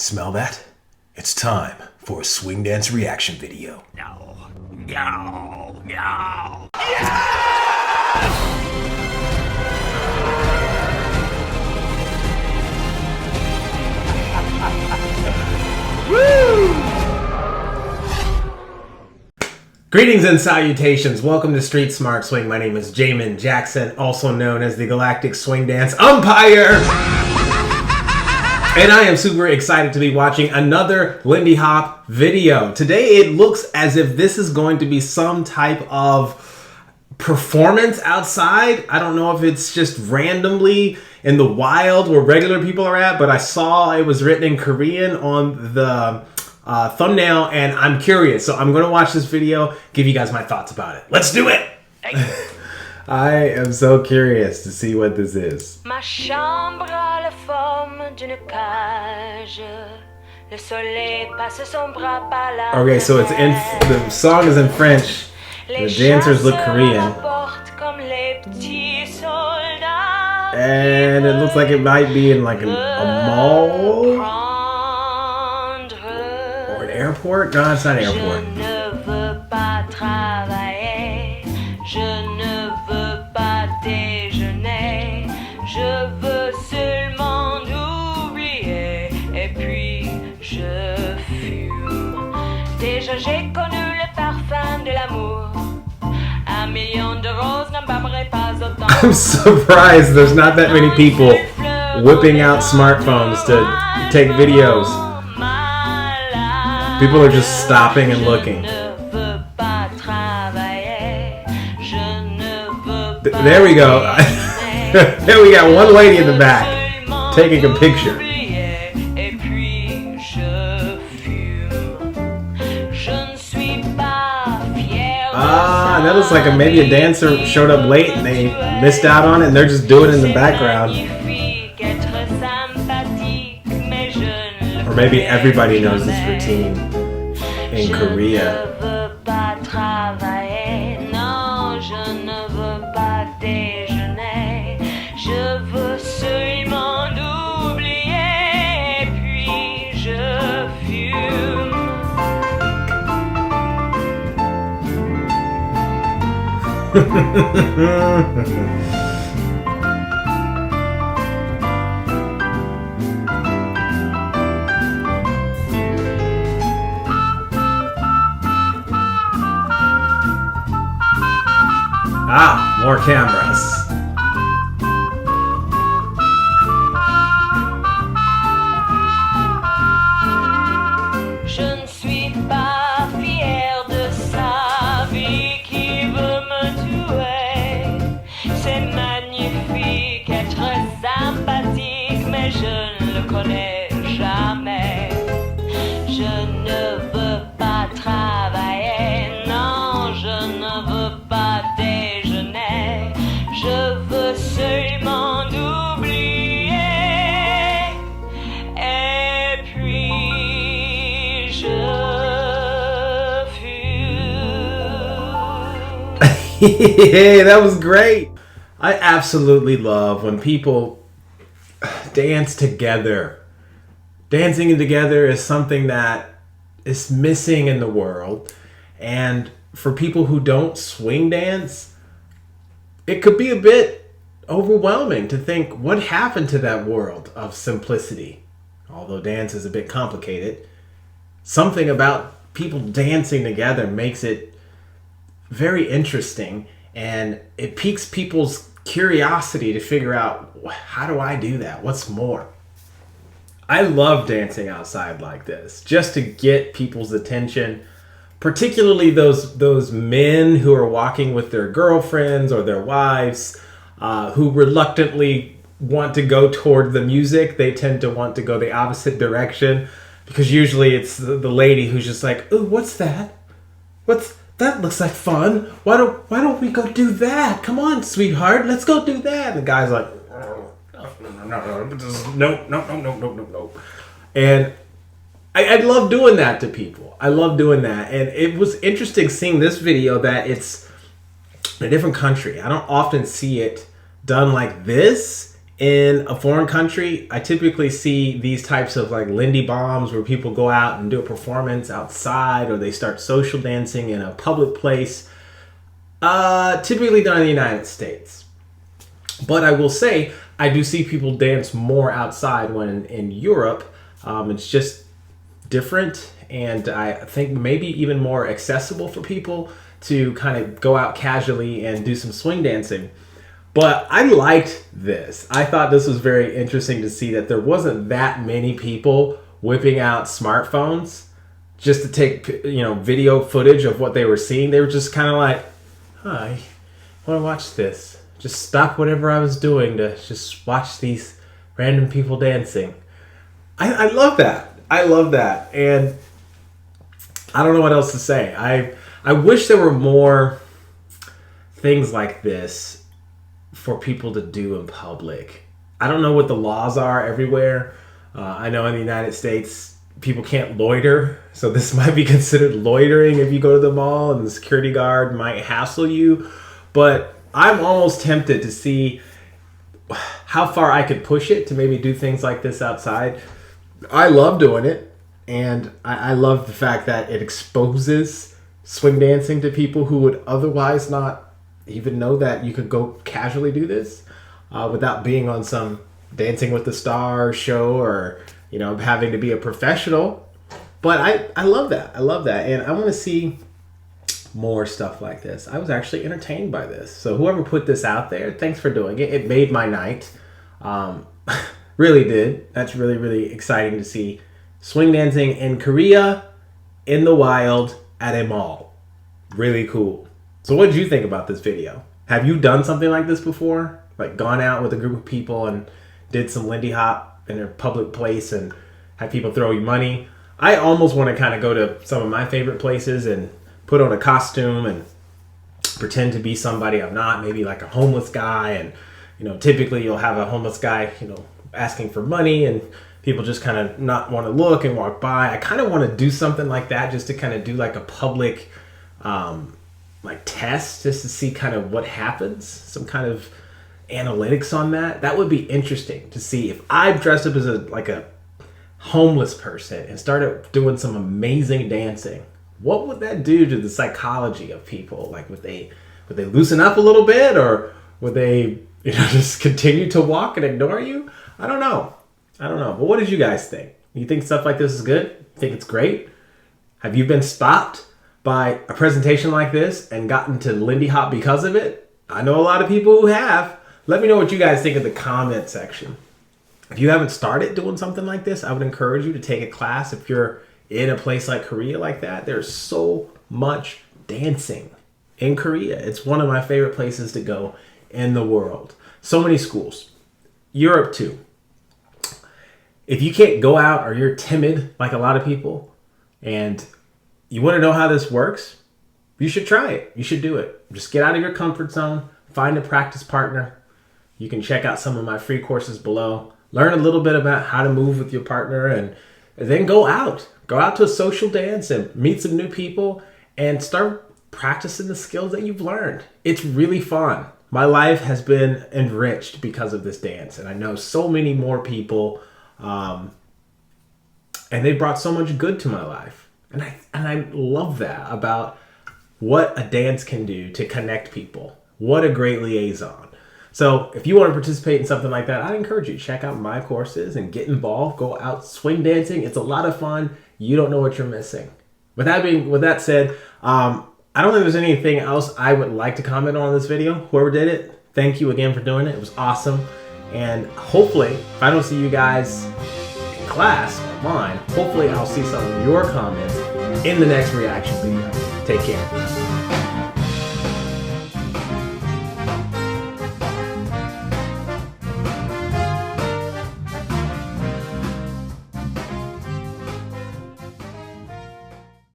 Smell that? It's time for a swing dance reaction video. No, no, no. Woo! Greetings and salutations. Welcome to Street Smart Swing. My name is Jamin Jackson, also known as the Galactic Swing Dance Umpire. And I am super excited to be watching another Lindy Hop video. Today it looks as if this is going to be some type of performance outside. I don't know if it's just randomly in the wild where regular people are at, but I saw it was written in Korean on the thumbnail, and I'm curious. So I'm going to watch this video, give you guys my thoughts about it. Let's do it! I am so curious to see what this is. Ma chambre a la forme d'une cage. Le soleil passe son bras par la Okay, so it's in the song is in French. The dancers look Korean. And it looks like it might be in like a mall or an airport. No, it's not an airport. Je veux seulement oublier et puis je fume. Déjà j'ai connu le parfum de l'amour. Un million de roses n'embaumerait pas autant. I'm surprised there's not that many people whipping out smartphones to take videos. People are just stopping and looking. There we go. There we got one lady in the back taking a picture. That looks like maybe a dancer showed up late and they missed out on it and they're just doing it in the background. Or maybe everybody knows this routine in Korea. Je veux seulement oublier, puis je fume. Ah, more cameras. Hey, that was great. I absolutely love when people dance together. Dancing together is something that is missing in the world. And for people who don't swing dance, it could be a bit overwhelming to think what happened to that world of simplicity. Although dance is a bit complicated, something about people dancing together makes it very interesting, and it piques people's curiosity to figure out, how do I do that? What's more? I love dancing outside like this, just to get people's attention, particularly those men who are walking with their girlfriends or their wives, who reluctantly want to go toward the music. They tend to want to go the opposite direction, because usually it's the lady who's just like, "Ooh, what's that? That looks like fun. Why don't we go do that? Come on, sweetheart, let's go do that." And the guy's like, no. And I love doing that to people. I love doing that. And it was interesting seeing this video that it's in a different country. I don't often see it done like this In a foreign country, I typically see these types of like Lindy bombs where people go out and do a performance outside, or they start social dancing in a public place, typically done in the United States. But I will say, I do see people dance more outside when in Europe. It's just different, and I think maybe even more accessible for people to kind of go out casually and do some swing dancing. But I liked this. I thought this was very interesting to see that there wasn't that many people whipping out smartphones just to take, video footage of what they were seeing. They were just kind of like, I want to watch this. Just stop whatever I was doing to just watch these random people dancing. I love that. I love that. And I don't know what else to say. I wish there were more things like this for people to do in public. I don't know what the laws are everywhere. I know in the United States, people can't loiter. So this might be considered loitering if you go to the mall and the security guard might hassle you. But I'm almost tempted to see how far I could push it to maybe do things like this outside. I love doing it. And I love the fact that it exposes swing dancing to people who would otherwise not even know that you could go casually do this without being on some Dancing with the Stars show or, having to be a professional. But I love that. I love that. And I want to see more stuff like this. I was actually entertained by this. So whoever put this out there, thanks for doing it. It made my night. Really did. That's really, really exciting to see swing dancing in Korea, in the wild, at a mall. Really cool. So what did you think about this video? Have you done something like this before? Like gone out with a group of people and did some Lindy Hop in a public place and had people throw you money? I almost want to kind of go to some of my favorite places and put on a costume and pretend to be somebody I'm not, maybe like a homeless guy. And, typically you'll have a homeless guy, asking for money and people just kind of not want to look and walk by. I kind of want to do something like that just to kind of do like a public test just to see kind of what happens, some kind of analytics on that. That would be interesting to see if I dressed up as a homeless person and started doing some amazing dancing. What would that do to the psychology of people? Like, would they loosen up a little bit, or would they just continue to walk and ignore you? I don't know. But what did you guys think? You think stuff like this is good? Think it's great? Have you been stopped by a presentation like this and gotten to Lindy Hop because of it? I know a lot of people who have. Let me know what you guys think in the comment section. If you haven't started doing something like this, I would encourage you to take a class. If you're in a place like Korea like that, there's so much dancing in Korea. It's one of my favorite places to go in the world. So many schools. Europe too. If you can't go out, or you're timid like a lot of people, and you want to know how this works, you should try it. You should do it. Just get out of your comfort zone. Find a practice partner. You can check out some of my free courses below. Learn a little bit about how to move with your partner, and then go out. Go out to a social dance and meet some new people and start practicing the skills that you've learned. It's really fun. My life has been enriched because of this dance, and I know so many more people, and they brought so much good to my life. And I love that about what a dance can do to connect people. What a great liaison. So if you want to participate in something like that, I'd encourage you to check out my courses and get involved. Go out swing dancing. It's a lot of fun. You don't know what you're missing. With that said, I don't think there's anything else I would like to comment on this video. Whoever did it, thank you again for doing it. It was awesome. And hopefully, if I don't see you guys in class online, hopefully I'll see some of your comments in the next reaction video. Take care.